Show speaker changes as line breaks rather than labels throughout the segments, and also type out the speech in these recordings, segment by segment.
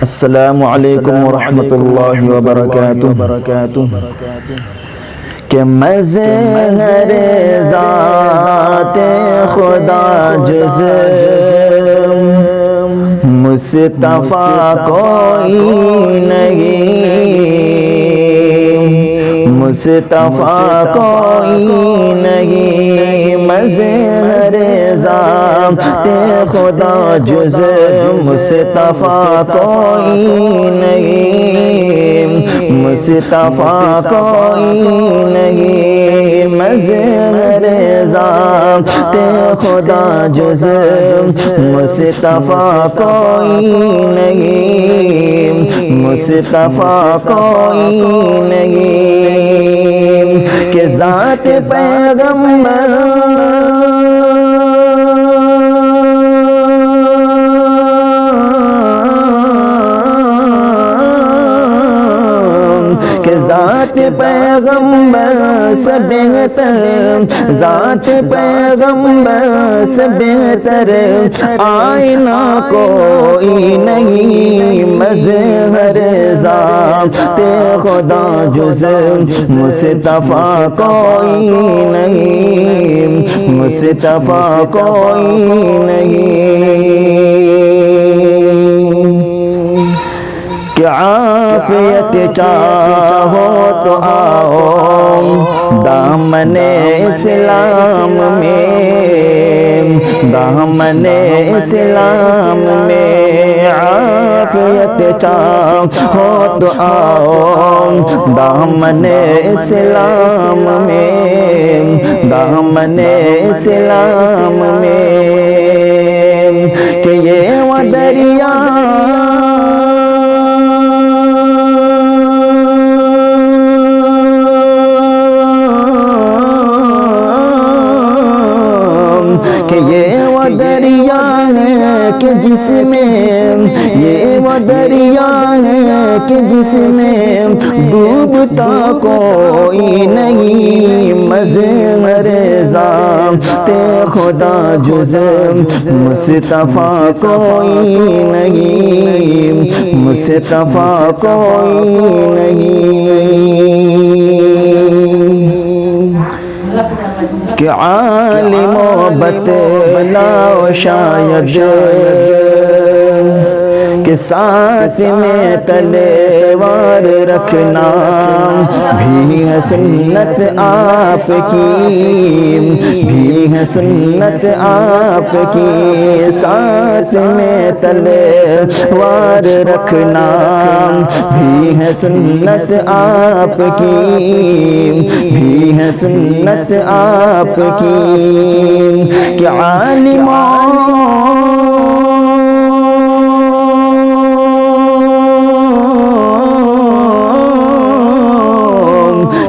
السلام علیکم ورحمۃ اللہ وبرکاتہ کہ مظہر ذات خدا جز مصطفیٰ کوئی نہیں، مصطفیٰ کوئی نہیں، مظہر ذات خدا جز مصطفیٰ کوئی نہیں، مصطفیٰ کوئی نہیں، مظہر ذات خدا جز مصطفیٰ کوئی نہیں، مصطفیٰ کوئی نہیں، کہ ذات پیغمبر کہ ذات پیغمبر سے بہتر، ذات پیغمبر سے بہتر آئینہ کوئی نہیں، مظہر ذات خدا جز مصطفیٰ کوئی نہیں، مصطفیٰ کوئی نہیں، کہ عافیت چاہو تو آؤ دامن اسلام میں، دامن اسلام میں، عافیت چاہو تو آؤ دامن اسلام میں، دامن اسلام میں، کہ یہ وہ دریا کہ یہ وہ دریا ہے کہ جس میں، یہ وہ دریا ہے کہ جس میں ڈوبتا کوئی نہیں، مظہر ذات خدا جز مصطفیٰ کوئی نہیں، مصطفیٰ کوئی نہیں، کہ عالم و بتلاؤ شاید کہ ساتھ میں تلوار رکھنا بھی ہے سنت آپ کی، بھی ہے سنت آپ کی، ساتھ میں تلوار رکھنا بھی ہے سنت آپ کی، بھی ہے سنت آپ کی، کہ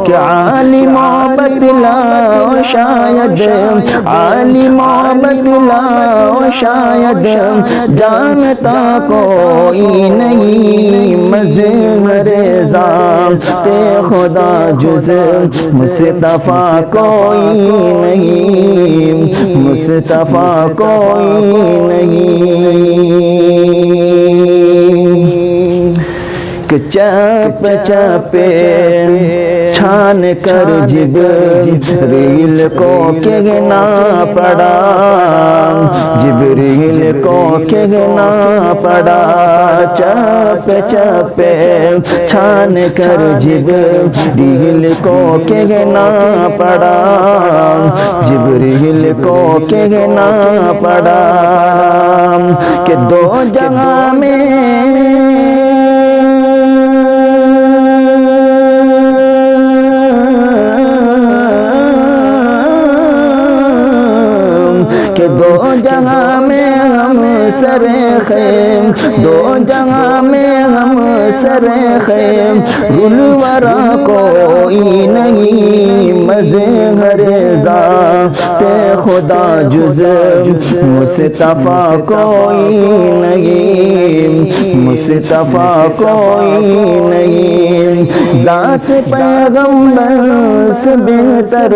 کہ عالم بتلاؤ شاید، عالم بتلاؤ شاید جانتا کوئی نہیں، مظہر ذات خدا جز مصطفیٰ کوئی نہیں، مصطفیٰ کوئی نہیں، کہ چپ چپے چھان کر جبریل کو کہنا پڑا، جبریل کو کہنا پڑا، چپ چپے چھان کر جبریل کو کہنا پڑا، جبریل کو کہنا پڑا، کہ دو جگہ میں کہ دو جگہ میں ہم سر خیم، دو جگہ میں ہم سر خیم، گلورا کوئی نہیں، مظہر ذات خدا جز مصطفیٰ کوئی نہیں، مصطفیٰ کوئی نہیں، ذات پیغمبر سے بہتر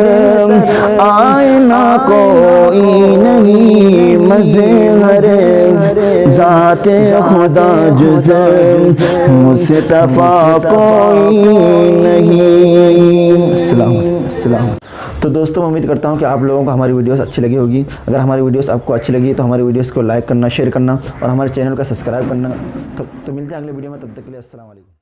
آئینہ کوئی نہیں، مظہر ذات خدا جز مصطفیٰ کوئی نہیں۔ السلام۔ تو دوستوں میں امید کرتا ہوں کہ آپ لوگوں کو ہماری ویڈیوز اچھی لگی ہوگی۔ اگر ہماری ویڈیوز آپ کو اچھی لگی تو ہماری ویڈیوز کو لائک کرنا، شیئر کرنا اور ہمارے چینل کا سبسکرائب کرنا۔ تو ملتے ہیں اگلے ویڈیو میں، تب تک کے لیے السلام علیکم۔